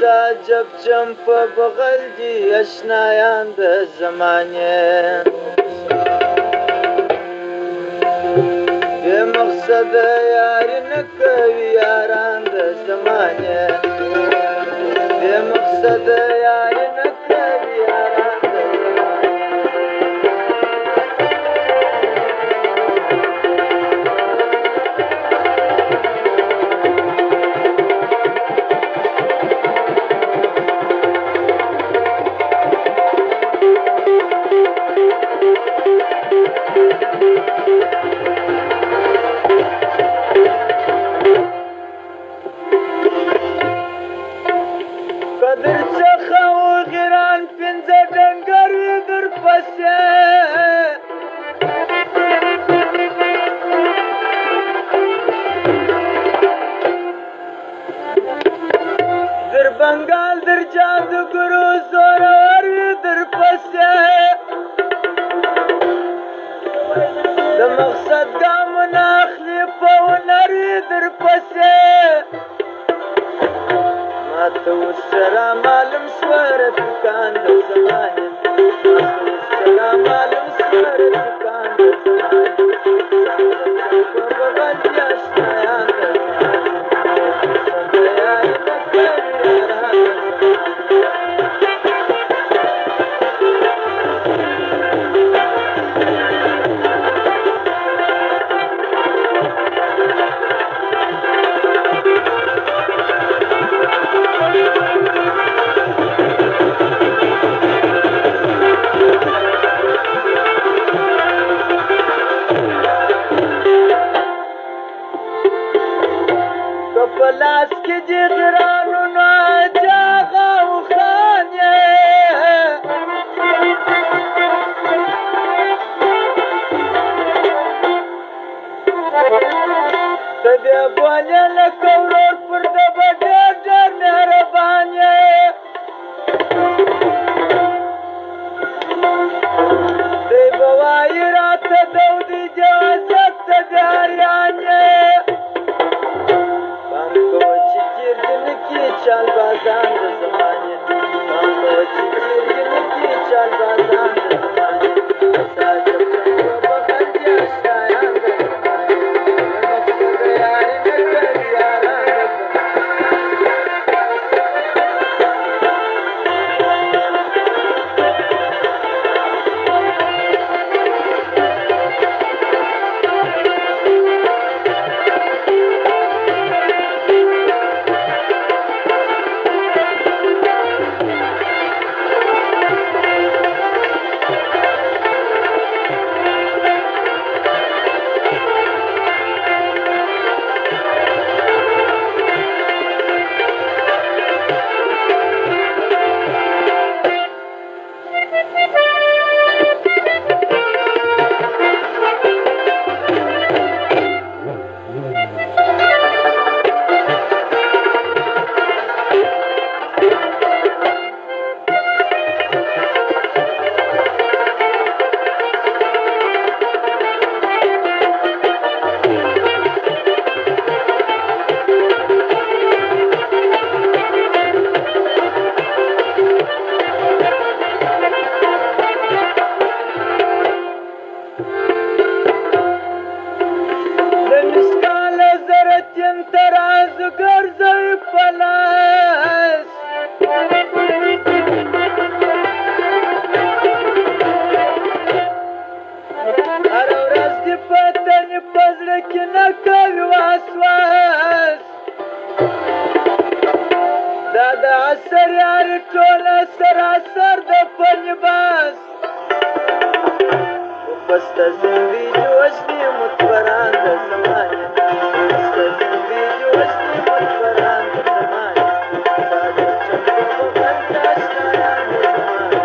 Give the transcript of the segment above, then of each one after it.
عجب چم په بغل دي اشنایان د زمانې بې مقصده یاري نه کوي یاران د زمانې بې مقصده یاري نه کوي یاران د قدر څخه وغیران پنځه ډنګر وي در پسې در بنګال در جادوګرو زورور وي در پسې د مقصد ګامونه اخلي په هنر وي در پسې ماته اوس سره معلوم شوه رفیقان د زمانې ماته اوس سره معلوم شوه رفیقان د زمانې په بغل کې اشنایان د زمانې د یاري نه کوي یاران په لاس کې دي غرانونه جاغه او خان یې ته بیا بولې لکه ورور پر ده به ډېر ډېر مهربان یې دی به وایي راته دودي جوازت ته د اریان یې چال بازان د زمانې پام کوه چې چیرې نه کړي چال بازان د زمانې عجب چم په بغل دي اشنایان د زمانې بې مقصده یاري نه کوي یاران د عصر یاري ټوله سراسر د په لباس وپسته زنبي جوش دي متبران د زمانې وپسته زنبي جوش دي متبران د زمانې ساده چم په بغل کې اشنایان د زمانې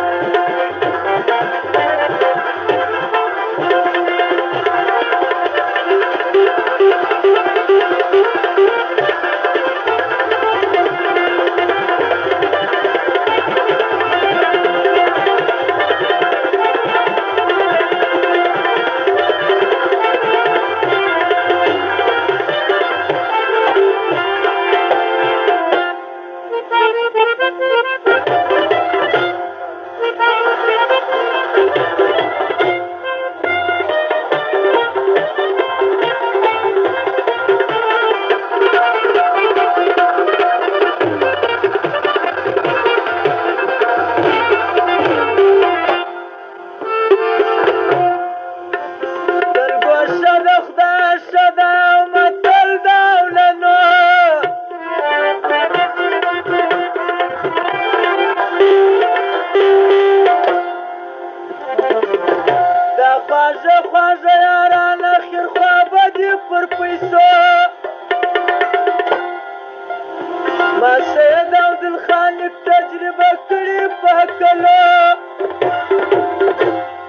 فضل خان تجربه کړې په کلو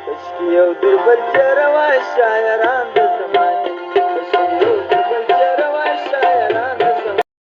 کشکي یو دربل چې روان شاعران